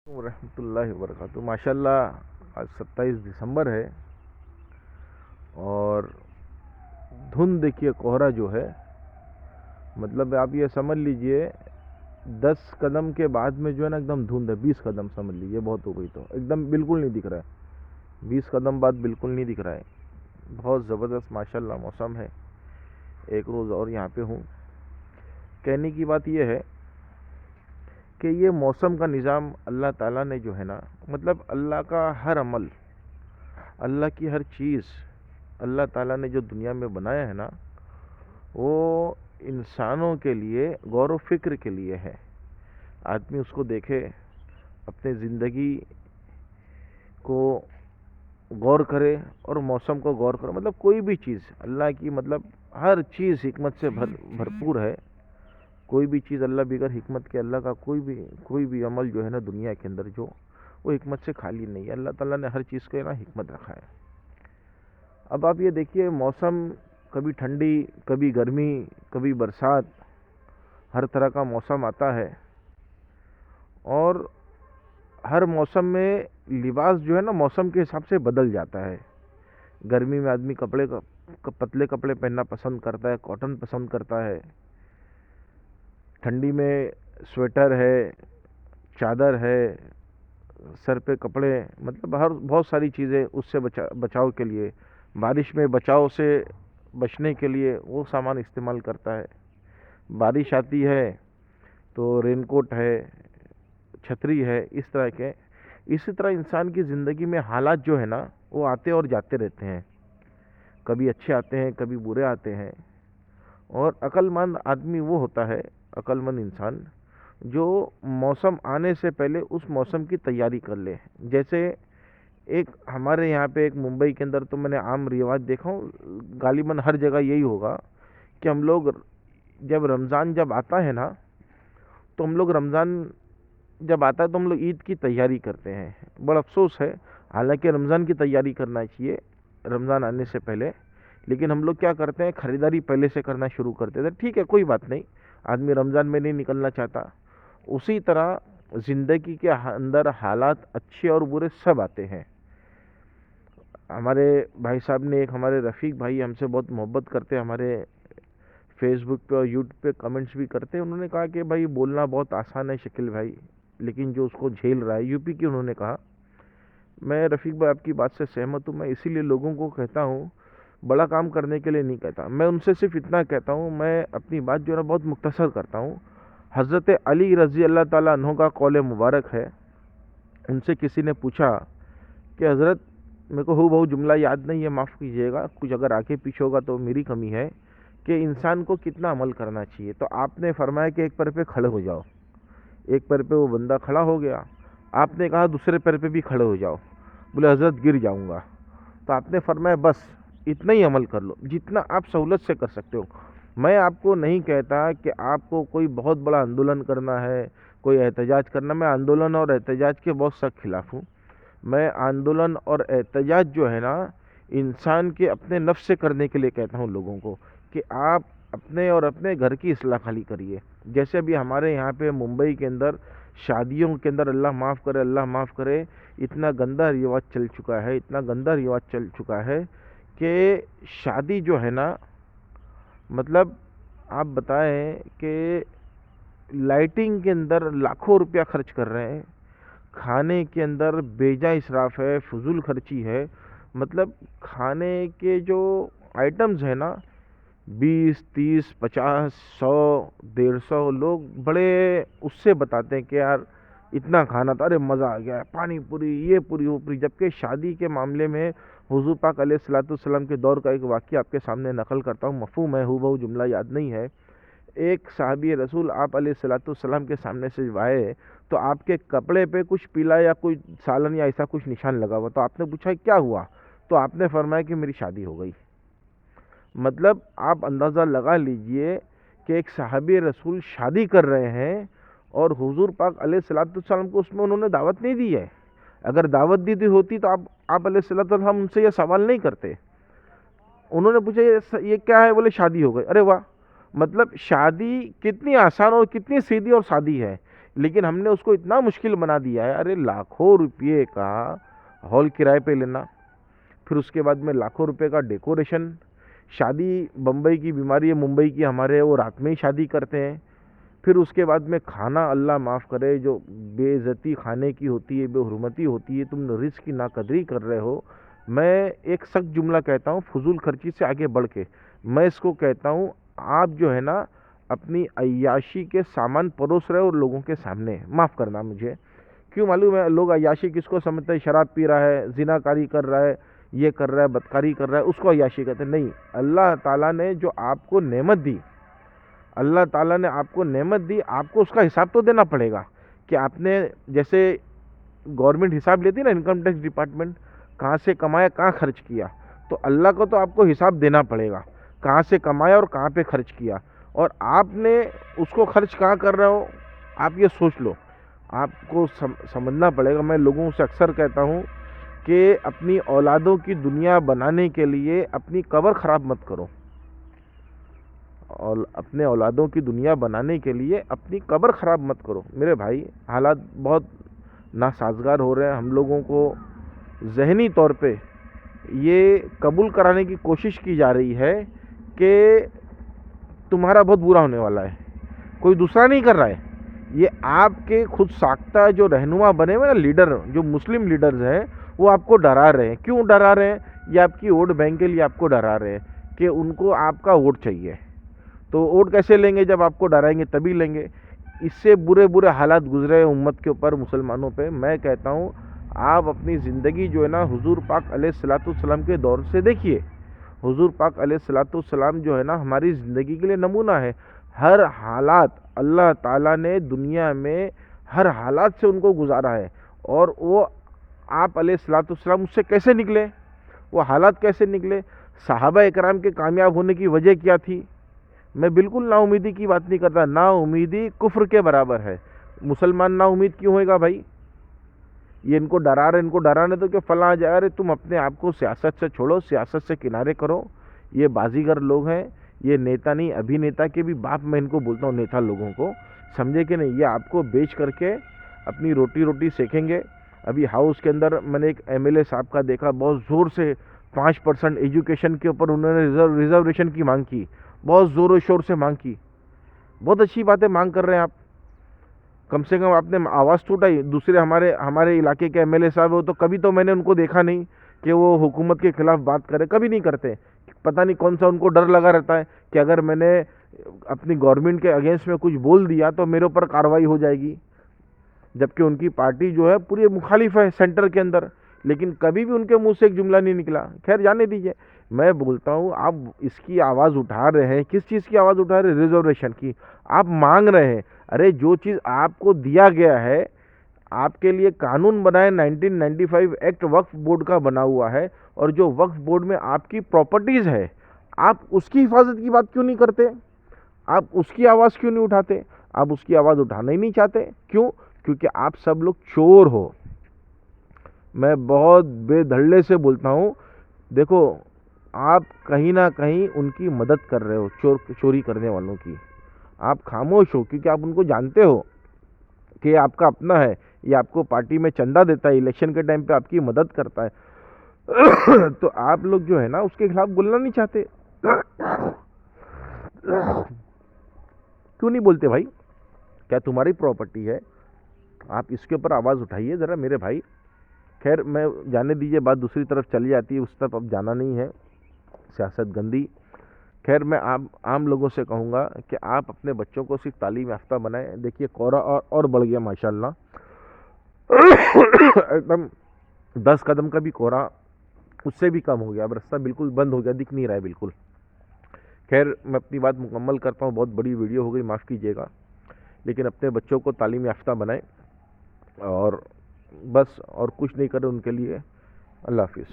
ورحمۃ اللہ وبرکاتہ۔ ماشاءاللہ آج 27 دسمبر ہے اور دھند دیکھیے، کوہرا جو ہے، مطلب آپ یہ سمجھ لیجئے 10 قدم کے بعد میں جو ہے نا ایک دم دھند ہے، 20 قدم سمجھ لیجئے، بہت ہو گئی تو ایک دم بالکل نہیں دکھ رہا ہے، 20 قدم بعد بالکل نہیں دکھ رہا ہے۔ بہت زبردست ماشاءاللہ موسم ہے، ایک روز اور یہاں پہ ہوں۔ کہنے کی بات یہ ہے کہ یہ موسم کا نظام اللہ تعالیٰ نے جو ہے نا، مطلب اللہ کا ہر عمل، اللہ کی ہر چیز اللہ تعالیٰ نے جو دنیا میں بنایا ہے نا، وہ انسانوں کے لیے غور و فکر کے لیے ہے۔ آدمی اس کو دیکھے، اپنے زندگی کو غور کرے اور موسم کو غور کرے، مطلب کوئی بھی چیز اللہ کی، مطلب ہر چیز حکمت سے بھرپور ہے۔ کوئی بھی چیز اللہ بغیر حکمت کے، اللہ کا کوئی بھی عمل جو ہے نا دنیا کے اندر، جو وہ حکمت سے خالی نہیں ہے۔ اللہ تعالیٰ نے ہر چیز کو نا حکمت رکھا ہے۔ اب آپ یہ دیکھیے، موسم کبھی ٹھنڈی، کبھی گرمی، کبھی برسات، ہر طرح کا موسم آتا ہے، اور ہر موسم میں لباس جو ہے نا موسم کے حساب سے بدل جاتا ہے۔ گرمی میں آدمی پتلے کپڑے پہننا پسند کرتا ہے، کاٹن پسند کرتا ہے۔ ٹھنڈی میں سویٹر ہے، چادر ہے، سر پہ کپڑے، مطلب بہت ساری چیزیں اس سے بچاؤ کے لیے، بارش میں بچاؤ سے بچنے کے لیے وہ سامان استعمال کرتا ہے۔ بارش آتی ہے تو رین کوٹ ہے، چھتری ہے، اس طرح کے۔ اسی طرح انسان کی زندگی میں حالات جو ہے نا وہ آتے اور جاتے رہتے ہیں، کبھی اچھے آتے ہیں، کبھی برے آتے ہیں۔ اور عقل مند آدمی وہ ہوتا ہے، عقل مند انسان، جو موسم آنے سے پہلے اس موسم کی تیاری کر لے۔ جیسے ایک ہمارے یہاں پہ ایک ممبئی کے اندر تو میں نے عام رواج دیکھا ہوں، غالباً ہر جگہ یہی ہوگا کہ ہم لوگ جب رمضان جب آتا ہے نا، تو ہم لوگ رمضان جب آتا ہے تو ہم لوگ عید کی تیاری کرتے ہیں۔ بڑا افسوس ہے، حالانکہ رمضان کی تیاری کرنا چاہیے رمضان آنے سے پہلے، لیکن ہم لوگ کیا کرتے ہیں، خریداری پہلے سے کرنا شروع کرتے تھے۔ ٹھیک ہے، کوئی بات نہیں، آدمی رمضان میں نہیں نکلنا چاہتا۔ اسی طرح زندگی کے اندر حالات اچھے اور برے سب آتے ہیں۔ ہمارے بھائی صاحب نے، ایک ہمارے رفیق بھائی ہم سے بہت محبت کرتے، ہمارے فیس بک پہ اور یوٹیوب پہ کمنٹس بھی کرتے، انہوں نے کہا کہ بھائی بولنا بہت آسان ہے شکیل بھائی، لیکن جو اس کو جھیل رہا ہے، یو پی کی انہوں نے کہا۔ میں رفیق بھائی آپ کی بات سے سہمت ہوں۔ میں اسی لیے لوگوں کو کہتا ہوں، بڑا کام کرنے کے لیے نہیں کہتا، میں ان سے صرف اتنا کہتا ہوں، میں اپنی بات جو ہے نا بہت مختصر کرتا ہوں۔ حضرت علی رضی اللہ تعالیٰ عنہ کا قول مبارک ہے، ان سے کسی نے پوچھا کہ حضرت، میرے کو بہو جملہ یاد نہیں ہے، معاف کیجیے گا، کچھ اگر آگے پیچھے ہوگا تو میری کمی ہے، کہ انسان کو کتنا عمل کرنا چاہیے؟ تو آپ نے فرمایا کہ ایک پیر پہ کھڑے ہو جاؤ۔ ایک پیر پہ وہ بندہ کھڑا ہو گیا، آپ نے کہا دوسرے پیر پہ بھی کھڑے ہو جاؤ، بولے حضرت گر جاؤں گا۔ تو آپ نے فرمایا بس اتنا ہی عمل کر لو جتنا آپ سہولت سے کر سکتے ہو۔ میں آپ کو نہیں کہتا کہ آپ کو کوئی بہت بڑا آندولن کرنا ہے، کوئی احتجاج کرنا۔ میں آندولن اور احتجاج کے بہت سخت خلاف ہوں۔ میں آندولن اور احتجاج جو ہے نا انسان کے اپنے نفس سے کرنے کے لیے کہتا ہوں لوگوں کو، کہ آپ اپنے اور اپنے گھر کی اصلاح خالی کریے۔ جیسے ابھی ہمارے یہاں پہ ممبئی کے اندر شادیوں کے اندر، اللہ معاف کرے، اللہ معاف کرے، اتنا گندا رواج چل چکا ہے، اتنا گندا رواج چل چکا ہے کہ شادی جو ہے نا، مطلب آپ بتائیں کہ لائٹنگ کے اندر لاکھوں روپیہ خرچ کر رہے ہیں، کھانے کے اندر بیجا اسراف ہے، فضول خرچی ہے۔ مطلب کھانے کے جو آئٹمز ہیں نا، 20 30 50 100 150، لوگ بڑے اس سے بتاتے ہیں کہ یار اتنا کھانا تھا، ارے مزہ آ گیا، پانی پوری، یہ پوری وہ پوری۔ جبکہ شادی کے معاملے میں حضور پاک علیہ الصلوۃ والسلام کے دور کا ایک واقعہ آپ کے سامنے نقل کرتا ہوں، مفہوم ہے، بہو جملہ یاد نہیں ہے۔ ایک صحابی رسول آپ علیہ الصلوۃ والسلام کے سامنے سے آئے تو آپ کے کپڑے پہ کچھ پیلا یا کوئی سالن یا ایسا کچھ نشان لگا ہوا، تو آپ نے پوچھا کیا ہوا؟ تو آپ نے فرمایا کہ میری شادی ہو گئی۔ مطلب آپ اندازہ لگا لیجئے کہ ایک صحابی رسول شادی کر رہے ہیں، اور حضور پاک علیہ الصلوۃ والسلام کو اس میں انہوں نے دعوت نہیں دی ہے۔ اگر دعوت دی ہوتی تو آپ علیہ الصلوۃ والسلام ان سے یہ سوال نہیں کرتے۔ انہوں نے پوچھا یہ کیا ہے؟ بولے شادی ہو گئی۔ ارے واہ! مطلب شادی کتنی آسان اور کتنی سیدھی اور سادی ہے۔ لیکن ہم نے اس کو اتنا مشکل بنا دیا ہے. ارے لاکھوں روپئے کا ہال کرائے پہ لینا, پھر اس کے بعد میں لاکھوں روپے کا ڈیکوریشن. شادی بمبئی کی بیماری ہے, ممبئی کی ہمارے, وہ رات میں ہی شادی کرتے ہیں. پھر اس کے بعد میں کھانا, اللہ معاف کرے, جو بے عزتی کھانے کی ہوتی ہے, بے حرمتی ہوتی ہے, تم رزق کی ناقدری کر رہے ہو. میں ایک سخت جملہ کہتا ہوں, فضول خرچی سے آگے بڑھ کے میں اس کو کہتا ہوں, آپ جو ہے نا اپنی عیاشی کے سامان پروس رہے ہو اور لوگوں کے سامنے. معاف کرنا مجھے, کیوں معلوم ہے لوگ عیاشی کس کو سمجھتے ہیں؟ شراب پی رہا ہے, زنا کاری کر رہا ہے, یہ کر رہا ہے, بدکاری کر رہا ہے, اس کو عیاشی کہتے ہیں. نہیں, اللہ تعالیٰ نے جو آپ کو نعمت دی, اللہ تعالیٰ نے آپ کو نعمت دی, آپ کو اس کا حساب تو دینا پڑے گا کہ آپ نے, جیسے گورنمنٹ حساب لیتی نا, انکم ٹیکس ڈپارٹمنٹ, کہاں سے کمایا, کہاں خرچ کیا. تو اللہ کو تو آپ کو حساب دینا پڑے گا, کہاں سے کمایا اور کہاں پہ خرچ کیا, اور آپ نے اس کو خرچ کہاں کر رہے ہو. آپ یہ سوچ لو, آپ کو سمجھنا پڑے گا. میں لوگوں سے اکثر کہتا ہوں کہ اپنی اولادوں کی دنیا بنانے کے لیے اپنی قبر خراب مت کرو, اور اپنے اولادوں کی دنیا بنانے کے لیے اپنی قبر خراب مت کرو. میرے بھائی, حالات بہت ناسازگار ہو رہے ہیں. ہم لوگوں کو ذہنی طور پہ یہ قبول کرانے کی کوشش کی جا رہی ہے کہ تمہارا بہت برا ہونے والا ہے, کوئی دوسرا نہیں کر رہا ہے. یہ آپ کے خود ساختہ جو رہنما بنے ہوئے نا لیڈر, جو مسلم لیڈرز ہیں, وہ آپ کو ڈرا رہے ہیں. کیوں ڈرا رہے ہیں؟ یہ آپ کی ووٹ بینک کے لیے آپ کو ڈرا رہے ہیں کہ ان کو آپ کا ووٹ چاہیے. تو ووٹ کیسے لیں گے؟ جب آپ کو ڈرائیں گے تبھی لیں گے. اس سے برے برے حالات گزرے ہیں امت کے اوپر, مسلمانوں پہ. میں کہتا ہوں آپ اپنی زندگی جو ہے نا حضور پاک علیہ الصلوۃ والسلام کے دور سے دیکھیے. حضور پاک علیہ الصلوۃ والسلام جو ہے نا ہماری زندگی کے لیے نمونہ ہے. ہر حالات اللہ تعالیٰ نے دنیا میں ہر حالات سے ان کو گزارا ہے, اور وہ آپ علیہ الصلوۃ والسلام اس سے کیسے نکلے, وہ حالات کیسے نکلے, صحابہ اکرام کے کامیاب ہونے کی وجہ کیا تھی. میں بالکل نا امیدی کی بات نہیں کرتا, نا امیدی کفر کے برابر ہے. مسلمان نا امید کیوں ہوئے گا بھائی؟ یہ ان کو ڈرا رہے, ان کو ڈرانے تو کہ فلاں آ جائے. ارے تم اپنے آپ کو سیاست سے چھوڑو, سیاست سے کنارے کرو. یہ بازیگر لوگ ہیں, یہ نیتا نہیں, ابھی نیتا کے بھی باپ میں ان کو بولتا ہوں, نیتا لوگوں کو, سمجھے کہ نہیں. یہ آپ کو بیچ کر کے اپنی روٹی سیکھیں گے. ابھی ہاؤس کے اندر میں نے ایک ایم ایل اے صاحب کا دیکھا, بہت زور سے 5% ایجوکیشن کے اوپر انہوں نے ریزرویشن کی مانگ کی, بہت زور و شور سے مانگ کی. بہت اچھی باتیں مانگ کر رہے ہیں آپ, کم سے کم آپ نے آواز تو اٹھائی. دوسرے ہمارے علاقے کے ایم ایل اے صاحب ہو تو کبھی تو میں نے ان کو دیکھا نہیں کہ وہ حکومت کے خلاف بات کرے, کبھی نہیں کرتے. پتہ نہیں کون سا ان کو ڈر لگا رہتا ہے کہ اگر میں نے اپنی گورنمنٹ کے اگینسٹ میں کچھ بول دیا تو میرے اوپر کارروائی ہو جائے گی, جبکہ ان کی پارٹی جو ہے پوری مخالف ہے سینٹر کے اندر, لیکن کبھی بھی ان کے منہ سے ایک جملہ نہیں نکلا. خیر جانے دیجئے. میں بولتا ہوں آپ اس کی آواز اٹھا رہے ہیں, کس چیز کی آواز اٹھا رہے ہیں؟ ریزرویشن کی. آپ مانگ رہے ہیں. ارے جو چیز آپ کو دیا گیا ہے, آپ کے لیے قانون بنائے 1995 ایکٹ وقف بورڈ کا بنا ہوا ہے, اور جو وقف بورڈ میں آپ کی پراپرٹیز ہے, آپ اس کی حفاظت کی بات کیوں نہیں کرتے؟ آپ اس کی آواز کیوں نہیں اٹھاتے؟ آپ اس کی آواز اٹھانا ہی نہیں چاہتے. کیوں؟ کیونکہ آپ سب لوگ چور ہو. میں بہت بے دھڑلے سے بولتا ہوں, دیکھو آپ کہیں نہ کہیں ان کی مدد کر رہے ہو, چوری کرنے والوں کی. آپ خاموش ہو کیونکہ آپ ان کو جانتے ہو کہ یہ آپ کا اپنا ہے, یہ آپ کو پارٹی میں چندہ دیتا ہے, الیکشن کے ٹائم پہ آپ کی مدد کرتا ہے. تو آپ لوگ جو ہے نا اس کے خلاف بولنا نہیں چاہتے. کیوں نہیں بولتے بھائی؟ کیا تمہاری پراپرٹی ہے؟ آپ اس کے اوپر آواز اٹھائیے ذرا میرے بھائی. خیر میں جانے دیجئے, بات دوسری طرف چلی جاتی ہے, اس طرف اب جانا نہیں ہے, سیاست گندی. خیر میں عام لوگوں سے کہوں گا کہ آپ اپنے بچوں کو صرف تعلیم یافتہ بنائیں. دیکھیے کورا اور بڑھ گیا ماشاءاللہ, ایک دم 10 قدم کا بھی کورا, اس سے بھی کم ہو گیا. اب رستہ بالکل بند ہو گیا, دکھ نہیں رہا ہے بالکل. خیر میں اپنی بات مکمل کرتا ہوں, بہت بڑی ویڈیو ہو گئی, معاف کیجیے گا. لیکن اپنے بچوں کو تعلیم یافتہ بنائیں, اور بس اور کچھ نہیں کریں ان کے لیے. اللہ حافظ.